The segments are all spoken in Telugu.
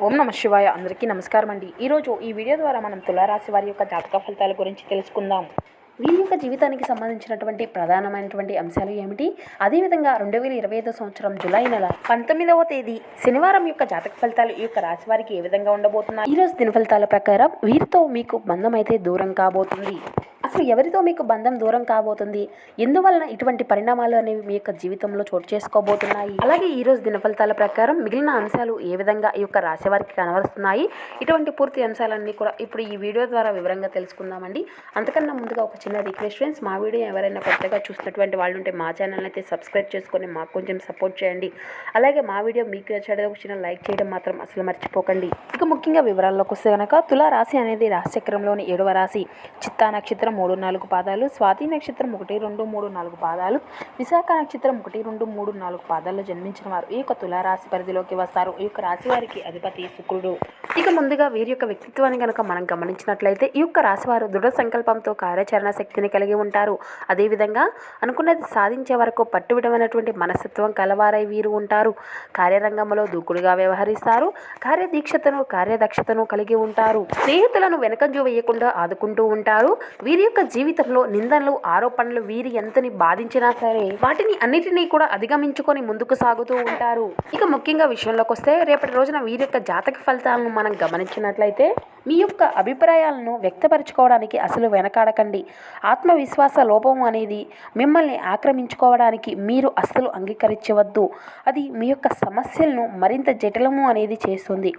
ఓం నమ శివాయ. అందరికీ నమస్కారం అండి. ఈరోజు ఈ వీడియో ద్వారా మనం తులారాశి వారి యొక్క జాతక ఫలితాల గురించి తెలుసుకుందాం. వీరి యొక్క జీవితానికి సంబంధించినటువంటి ప్రధానమైనటువంటి అంశాలు ఏమిటి, అదేవిధంగా 2025 సంవత్సరం జూలై నెల 19వ తేదీ శనివారం యొక్క జాతక ఫలితాలు ఈ యొక్క రాశి వారికి ఏ విధంగా ఉండబోతున్నాయి. ఈరోజు దిన ఫలితాల ప్రకారం వీరితో మీకు బంధం అయితే దూరం కాబోతుంది. అసలు ఎవరితో మీకు బంధం దూరం కాబోతుంది, ఎందువలన ఇటువంటి పరిణామాలు అనేవి మీ యొక్క జీవితంలో చోటు చేసుకోబోతున్నాయి, అలాగే ఈరోజు దిన ఫలితాల ప్రకారం మిగిలిన అంశాలు ఏ విధంగా ఈ యొక్క రాశి వారికి కనబరుస్తున్నాయి, ఇటువంటి పూర్తి అంశాలన్నీ కూడా ఇప్పుడు ఈ వీడియో ద్వారా వివరంగా తెలుసుకుందామండి. అంతకన్నా ముందుగా ఒక చిన్న రిక్వెస్ట్ ఫ్రెండ్స్, మా వీడియో ఎవరైనా కొత్తగా చూసినటువంటి వాళ్ళు ఉంటే మా ఛానల్ అయితే సబ్స్క్రైబ్ చేసుకొని మాకు కొంచెం సపోర్ట్ చేయండి. అలాగే మా వీడియో మీకు నచ్చడం ఒక చిన్న లైక్ చేయడం మాత్రం అసలు మర్చిపోకండి. ఇక ముఖ్యంగా వివరాల్లోకి వస్తే కనుక తులా రాశి అనేది రాశిచక్రంలోని 7వ రాశి. చిత్తా నక్షత్రం 3-4 పాదాలు, స్వాతి నక్షత్రం 1-2-3-4 పాదాలు, విశాఖ నక్షత్రం 1-2-3-4 పాదాల్లో జన్మించిన వారు ఈ యొక్క తులారాశి పరిధిలోకి వస్తారు. ఈ యొక్క రాశి వారికి అధిపతి శుక్రుడు. ఇక ముందుగా వీరి యొక్క వ్యక్తిత్వాన్ని కనుక మనం గమనించినట్లయితే ఈ యొక్క రాశి వారు దృఢ సంకల్పంతో కార్యాచరణ శక్తిని కలిగి ఉంటారు. అదేవిధంగా అనుకున్నది సాధించే వరకు పట్టువిడమైనటువంటి మనస్తత్వం కలవారై వీరు ఉంటారు. కార్యరంగంలో దూకుడుగా వ్యవహరిస్తారు. కార్యదీక్షతను కార్యదక్షతను కలిగి ఉంటారు. స్నేహితులను వెనకంజు వేయకుండా ఆదుకుంటూ ఉంటారు. వీరి యొక్క జీవితంలో నిందనలు ఆరోపణలు వీరి ఎంతని బాధించినా సరే వాటిని అన్నిటినీ కూడా అధిగమించుకొని ముందుకు సాగుతూ ఉంటారు. ఇక ముఖ్యంగా విషయంలోకి వస్తే రేపటి రోజున వీరి యొక్క జాతక ఫలితాలను మనం గమనించినట్లయితే మీ యొక్క అభిప్రాయాలను వ్యక్తపరచుకోవడానికి అసలు వెనకాడకండి. ఆత్మవిశ్వాస లోపం అనేది మిమ్మల్ని ఆక్రమించుకోవడానికి మీరు అస్సలు అంగీకరించవద్దు. అది మీ యొక్క సమస్యలను మరింత జటిలము అనేది చేస్తుంది.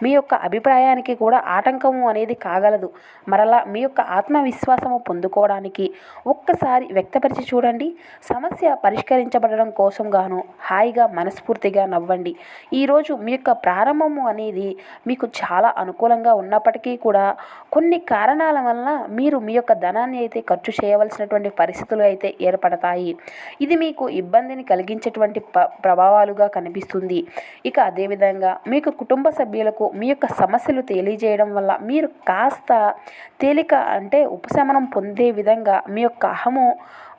మీ యొక్క అభిప్రాయానికి కూడా ఆటంకము అనేది కాగలదు. మరలా మీ యొక్క ఆత్మవిశ్వాసము పొందుకోవడానికి ఒక్కసారి వ్యక్తపరిచి చూడండి. సమస్య పరిష్కరించబడడం కోసం గాను హాయిగా మనస్ఫూర్తిగా నవ్వండి. ఈరోజు మీ యొక్క ప్రారంభము అనేది మీకు చాలా అనుకూలంగా ఉన్నప్పటికీ కూడా కొన్ని కారణాల వలన మీరు మీ యొక్క ధనాన్ని అయితే ఖర్చు చేయవలసినటువంటి పరిస్థితులు అయితే ఏర్పడతాయి. ఇది మీకు ఇబ్బందిని కలిగించేటువంటి ప్రభావాలుగా కనిపిస్తుంది. ఇక అదేవిధంగా మీకు కుటుంబ సభ్యులకు మీ యొక్క సమస్యలు తెలియజేయడం వల్ల మీరు కాస్త తేలిక అంటే ఉపశమనం పొందే విధంగా మీ యొక్క అహము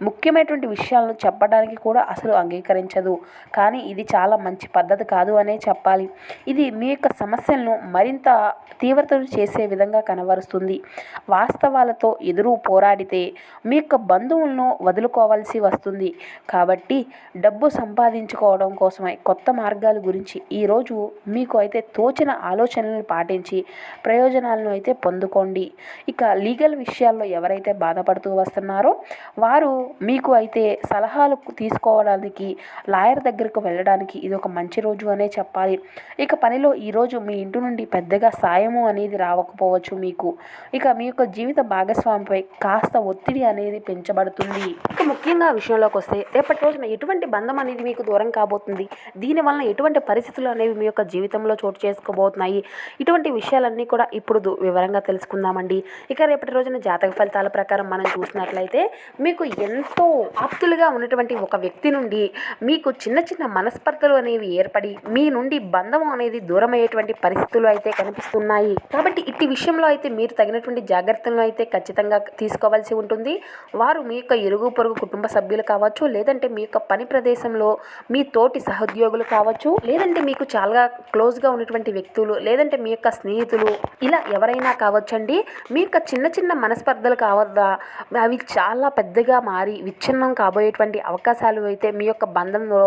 ముఖ్యమైనటువంటి విషయాలను చెప్పడానికి కూడా అసలు అంగీకరించదు. కానీ ఇది చాలా మంచి పద్ధతి కాదు అనే చెప్పాలి. ఇది మీ యొక్క సమస్యలను మరింత తీవ్రతను చేసే విధంగా కనబరుస్తుంది. వాస్తవాలతో ఎదురు పోరాడితే మీ యొక్క బంధువులను వదులుకోవాల్సి వస్తుంది. కాబట్టి డబ్బు సంపాదించుకోవడం కోసమై కొత్త మార్గాల గురించి ఈరోజు మీకు అయితే తోచిన ఆలోచనలను పాటించి ప్రయోజనాలను అయితే పొందుకోండి. ఇక లీగల్ విషయాల్లో ఎవరైతే బాధపడుతూ వస్తున్నారో వారు మీకు అయితే సలహాలు తీసుకోవడానికి లాయర్ దగ్గరకు వెళ్ళడానికి ఇది ఒక మంచి రోజు అనే చెప్పాలి. ఇక పనిలో ఈరోజు మీ ఇంటి నుండి పెద్దగా సాయము అనేది రావకపోవచ్చు మీకు. ఇక మీ యొక్క జీవిత భాగస్వామిపై కాస్త ఒత్తిడి అనేది పెంచబడుతుంది. ఇక ముఖ్యంగా విషయంలోకి వస్తే రేపటి రోజున ఎటువంటి బంధం అనేది మీకు దూరం కాబోతుంది, దీనివల్ల ఎటువంటి పరిస్థితులు అనేవి మీ యొక్క జీవితంలో చోటు చేసుకోబోతున్నాయి, ఇటువంటి విషయాలన్నీ కూడా ఇప్పుడు వివరంగా తెలుసుకుందామండి. ఇక రేపటి రోజున జాతక ఫలితాల ప్రకారం మనం చూసినట్లయితే మీకు ఎంతో ఆప్తులుగా ఉన్నటువంటి ఒక వ్యక్తి నుండి మీకు చిన్న చిన్న మనస్పర్ధలు అనేవి ఏర్పడి మీ నుండి బంధం అనేది దూరమయ్యేటువంటి పరిస్థితులు అయితే కనిపిస్తున్నాయి. కాబట్టి ఇట్టి విషయంలో అయితే మీరు తగినటువంటి జాగ్రత్తలను అయితే ఖచ్చితంగా తీసుకోవాల్సి ఉంటుంది. వారు మీ యొక్క ఇరుగు పొరుగు కుటుంబ సభ్యులు కావచ్చు, లేదంటే మీ యొక్క పని ప్రదేశంలో మీ తోటి సహోద్యోగులు కావచ్చు, లేదంటే మీకు చాలా క్లోజ్గా ఉన్నటువంటి వ్యక్తులు, లేదంటే మీ యొక్క స్నేహితులు, ఇలా ఎవరైనా కావచ్చండి. మీ యొక్క చిన్న చిన్న మనస్పర్ధలు కావద్దా అవి చాలా పెద్దగా మారి విచ్ఛిన్నం కాబోయేటువంటి అవకాశాలు అయితే మీ యొక్క బంధంలో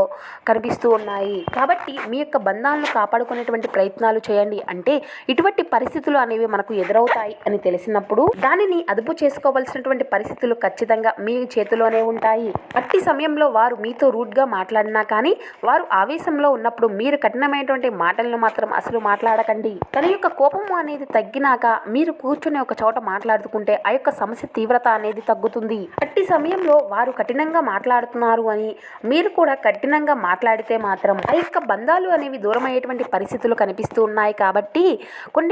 కనిపిస్తూ ఉన్నాయి. కాబట్టి మీ యొక్క బంధాలను కాపాడుకునేటువంటి ప్రయత్నాలు చేయండి. అంటే ఇటువంటి పరిస్థితులు అనేవి మనకు ఎదురవుతాయి అని తెలిసినప్పుడు దానిని అదుపు చేసుకోవాల్సినటువంటి పరిస్థితులు ఖచ్చితంగా మీ చేతిలోనే ఉంటాయి. అట్టి సమయంలో వారు మీతో రూడ్గా మాట్లాడినా కానీ వారు ఆవేశంలో ఉన్నప్పుడు మీరు కఠినమైనటువంటి మాటలను మాత్రం అసలు మాట్లాడకండి. తన యొక్క కోపము అనేది తగ్గినాక మీరు కూర్చుని ఒక చోట మాట్లాడుకుంటే ఆ యొక్క సమస్య తీవ్రత అనేది తగ్గుతుంది. అట్టి సమయంలో వారు కఠినంగా మాట్లాడుతున్నారు అని మీరు కూడా కఠినంగా మాట్లాడితే మాత్రం ఆ యొక్క బంధాలు అనేవి దూరమయ్యేటువంటి పరిస్థితులు కనిపిస్తూ ఉన్నాయి. కాబట్టి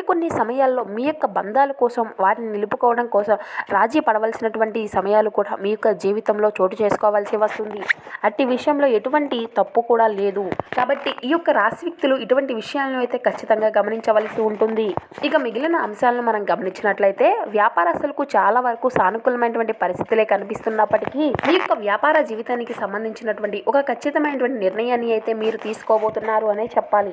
కొన్ని సమయాల్లో మీ యొక్క బంధాల కోసం వాటిని నిలుపుకోవడం కోసం రాజీ పడవలసినటువంటి సమయాలు కూడా మీ యొక్క జీవితంలో చోటు చేసుకోవాల్సి వస్తుంది. అట్టి విషయంలో ఎటువంటి తప్పు కూడా లేదు. కాబట్టి ఈ యొక్క రాశి వ్యక్తులు ఇటువంటి విషయాలను అయితే ఖచ్చితంగా గమనించవలసి ఉంటుంది. ఇక మిగిలిన అంశాలను మనం గమనించినట్లయితే వ్యాపారస్తులకు చాలా వరకు సానుకూలమైనటువంటి పరిస్థితులే కనిపిస్తున్నప్పటికీ అయినప్పటికీ మీ యొక్క వ్యాపార జీవితానికి సంబంధించినటువంటి ఒక ఖచ్చితమైనటువంటి నిర్ణయాన్ని అయితే మీరు తీసుకోబోతున్నారు అనే చెప్పాలి.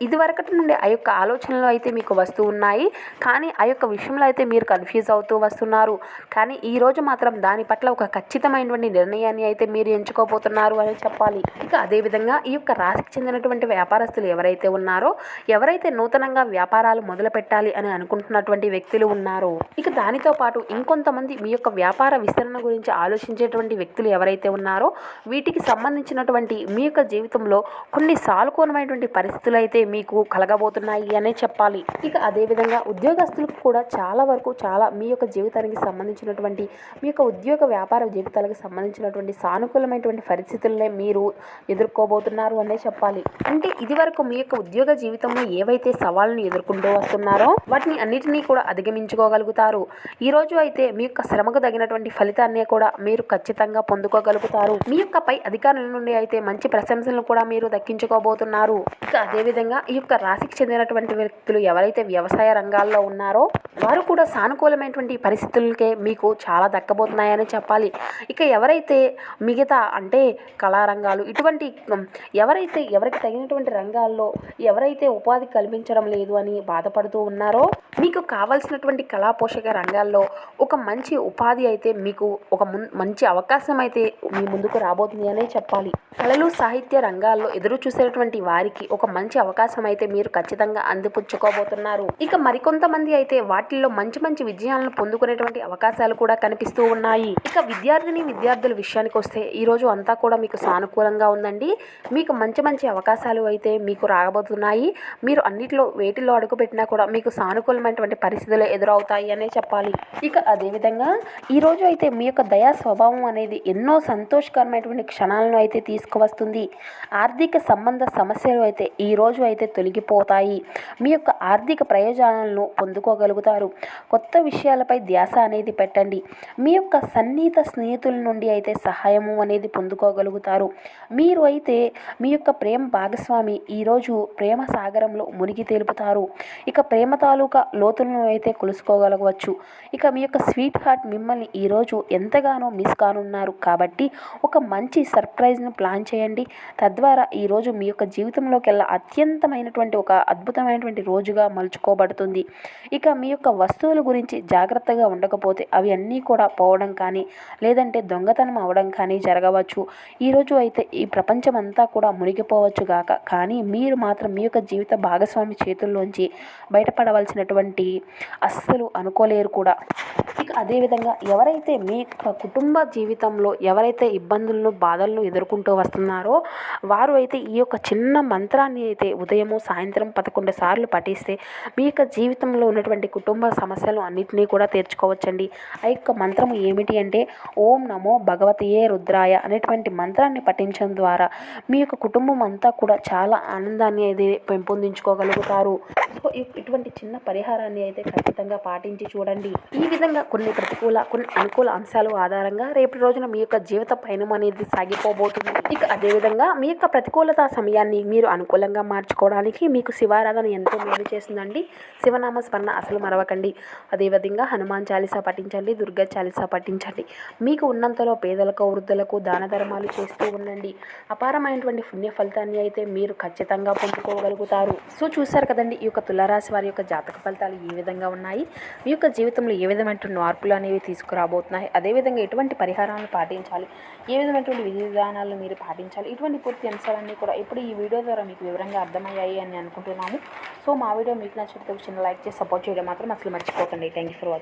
ఇదివరకటి నుండి ఆ యొక్క ఆలోచనలు అయితే మీకు వస్తూ ఉన్నాయి, కానీ ఆ యొక్క విషయంలో అయితే మీరు కన్ఫ్యూజ్ అవుతూ వస్తున్నారు. కానీ ఈ రోజు మాత్రం దాని పట్ల ఒక ఖచ్చితమైనటువంటి నిర్ణయాన్ని అయితే మీరు ఎంచుకోబోతున్నారు అని చెప్పాలి. ఇక అదేవిధంగా ఈ యొక్క రాశికి చెందినటువంటి వ్యాపారస్తులు ఎవరైతే ఉన్నారో, ఎవరైతే నూతనంగా వ్యాపారాలు మొదలు పెట్టాలి అని అనుకుంటున్నటువంటి వ్యక్తులు ఉన్నారో, ఇక దానితో పాటు ఇంకొంతమంది మీ యొక్క వ్యాపార విస్తరణ గురించి ఆలోచించేటువంటి వ్యక్తులు ఎవరైతే ఉన్నారో, వీటికి సంబంధించినటువంటి మీ యొక్క జీవితంలో కొన్ని సానుకూలమైనటువంటి పరిస్థితులు అయితే మీకు కలగబోతున్నాయి అనే చెప్పాలి. ఇక అదేవిధంగా ఉద్యోగస్తులకు కూడా చాలా వరకు మీ యొక్క జీవితానికి సంబంధించినటువంటి మీ యొక్క ఉద్యోగ వ్యాపార జీవితాలకు సంబంధించినటువంటి సానుకూలమైనటువంటి పరిస్థితులనే మీరు ఎదుర్కోబోతున్నారు అనే చెప్పాలి. అంటే ఇది వరకు మీ యొక్క ఉద్యోగ జీవితంలో ఏవైతే సవాళ్ళను ఎదుర్కొంటూ వస్తున్నారో వాటిని అన్నిటినీ కూడా అధిగమించుకోగలుగుతారు. ఈ రోజు అయితే మీ యొక్క శ్రమకు తగినటువంటి ఫలితాన్ని కూడా మీరు ఖచ్చితంగా పొందుకోగలుగుతారు. మీ యొక్క పై అధికారుల నుండి అయితే మంచి ప్రశంసలను కూడా మీరు దక్కించుకోబోతున్నారు. ఇక అదేవిధంగా ఈ యొక్క రాశికి చెందినటువంటి వ్యక్తులు ఎవరైతే వ్యవసాయ రంగాల్లో ఉన్నారో వారు కూడా సానుకూలమైనటువంటి పరిస్థితులకే మీకు చాలా దక్కబోతున్నాయని చెప్పాలి. ఇక ఎవరైతే మిగతా అంటే కళారంగాలు ఇటువంటి ఎవరికి తగినటువంటి రంగాల్లో ఎవరైతే ఉపాధి కల్పించడం లేదు అని బాధపడుతూ ఉన్నారో, మీకు కావాల్సినటువంటి కళా పోషక రంగాల్లో ఒక మంచి ఉపాధి అయితే మీకు ఒక మంచి అవకాశం అయితే మీ ముందుకు రాబోతుంది అనే చెప్పాలి. కళలు సాహిత్య రంగాల్లో ఎదురు చూసేటువంటి వారికి ఒక మంచి అవకాశం అయితే మీరు ఖచ్చితంగా అందిపుచ్చుకోబోతున్నారు. ఇక మరికొంతమంది అయితే వాటిల్లో మంచి మంచి విజయాలను పొందుకునేటువంటి అవకాశాలు కూడా కనిపిస్తూ ఉన్నాయి. ఇక విద్యార్థుల విషయానికి వస్తే ఈ రోజు అంతా కూడా మీకు సానుకూలంగా ఉందండి. మీకు మంచి మంచి అవకాశాలు అయితే మీకు రాబోతున్నాయి. మీరు వేటిలో అడుగుపెట్టినా కూడా మీకు సానుకూలమైనటువంటి పరిస్థితులు ఎదురవుతాయి అనే చెప్పాలి. ఇక అదేవిధంగా ఈరోజు అయితే మీ యొక్క దయా స్వభావం అనేది ఎన్నో సంతోషకరమైనటువంటి క్షణాలను అయితే తీసుకువస్తుంది. ఆర్థిక సంబంధ సమస్యలు అయితే ఈరోజు అయితే తొలగిపోతాయి. మీ యొక్క ఆర్థిక ప్రయోజనాలను పొందుకోగలుగుతారు. కొత్త విషయాలపై ధ్యాస అనేది పెట్టండి. మీ యొక్క సన్నిహిత స్నేహితుల నుండి అయితే సహాయము అనేది పొందుకోగలుగుతారు. మీరు అయితే మీ యొక్క ప్రేమ భాగస్వామి ఈరోజు ప్రేమ సాగరంలో మునిగి తేలుపుతారు. ఇక ప్రేమ తాలూకా లోతులను అయితే కొలుసుకోగలగవచ్చు. ఇక మీ యొక్క స్వీట్ హార్ట్ మిమ్మల్ని ఈరోజు ఎంతగానో మిస్ కానున్నారు. కాబట్టి ఒక మంచి సర్ప్రైజ్ను ప్లాన్ చేయండి. తద్వారా ఈరోజు మీ యొక్క జీవితంలోకెల్లా అత్యంతమైనటువంటి ఒక అద్భుతమైనటువంటి రోజుగా మలుచుకోబడుతుంది. ఇక మీ యొక్క వస్తువుల గురించి జాగ్రత్తగా ఉండకపోతే అవి అన్నీ కూడా పోవడం కానీ లేదంటే దొంగతనం అవడం కానీ జరగవచ్చు. ఈరోజు అయితే ఈ ప్రపంచం అంతా కూడా మునిగిపోవచ్చు గాక, కానీ మీరు మాత్రం మీ యొక్క జీవిత భాగస్వామి చేతుల్లోంచి బయటపడవలసినటువంటి అస్సలు అనుకోలేరు కూడా. ఇక అదేవిధంగా ఎవరైతే మీ యొక్క కుటుంబ జీవితంలో ఎవరైతే ఇబ్బందులను బాధలను ఎదుర్కొంటూ వస్తున్నారో వారు అయితే ఈ యొక్క చిన్న మంత్రాన్ని అయితే ఉదయము సాయంత్రం 11 సార్లు పఠిస్తే మీ యొక్క జీవితంలో ఉన్నటువంటి కుటుంబ సమస్యలు అన్నింటినీ కూడా తీర్చుకోవచ్చండి. ఆ యొక్క మంత్రము ఏమిటి అంటే ఓం నమో భగవతియే రుద్రాయ అనేటువంటి మంత్రాన్ని పఠించడం ద్వారా మీ యొక్క కుటుంబం అంతా కూడా చాలా ఆనందాన్ని అయితే పెంపొందించుకోగలుగుతారు. సో ఇటువంటి చిన్న పరిహారాన్ని అయితే ఖచ్చితంగా పాటించి చూడండి. ఈ విధంగా కొన్ని అనుకూల అంశాలు ఆధారంగా రేపటి రోజున మీ యొక్క జీవిత పయనం అనేది సాగిపోబోతుంది. ఇక అదేవిధంగా మీ యొక్క ప్రతికూలత సమయాన్ని మీరు అనుకూలంగా మార్చుకోవడానికి మీకు శివారాధన ఎంతో మేలు చేస్తుందండి. శివనామ స్మరణ అసలు మరవకండి. అదేవిధంగా హనుమాన్ చాలీసా పఠించండి, దుర్గా చాలీసా పఠించండి. మీకు ఉన్నంతలో పేదలకు వృద్ధులకు దాన ధర్మాలు చేస్తూ ఉండండి. అపారమైనటువంటి పుణ్య ఫలితాన్ని అయితే మీరు ఖచ్చితంగా పొందుకోగలుగుతారు. సో చూశారు కదండి ఈ యొక్క తులారాశి వారి యొక్క జాతక ఫలితాలు ఏ విధంగా ఉన్నాయి, మీ యొక్క జీవితంలో ఏ విధమైన మార్పులు అనేవి తీసుకురాబోతున్నాయి, అదేవిధంగా ఎటువంటి పరిహారాలను పాటించాలి, ఏ విధమైనటువంటి విధి విధానాలను మీరు పాటించాలి, ఇటువంటి పూర్తి అంశాలన్నీ కూడా ఇప్పుడు ఈ వీడియో ద్వారా మీకు వివరంగా అర్థమయ్యాయి అని అనుకుంటున్నాము. సో మా వీడియో మీకు నచ్చినట్లయితే చిన్న లైక్ చేసి సపోర్ట్ చేయడం మాత్రం అసలు మర్చిపోకండి. Thank you for watching.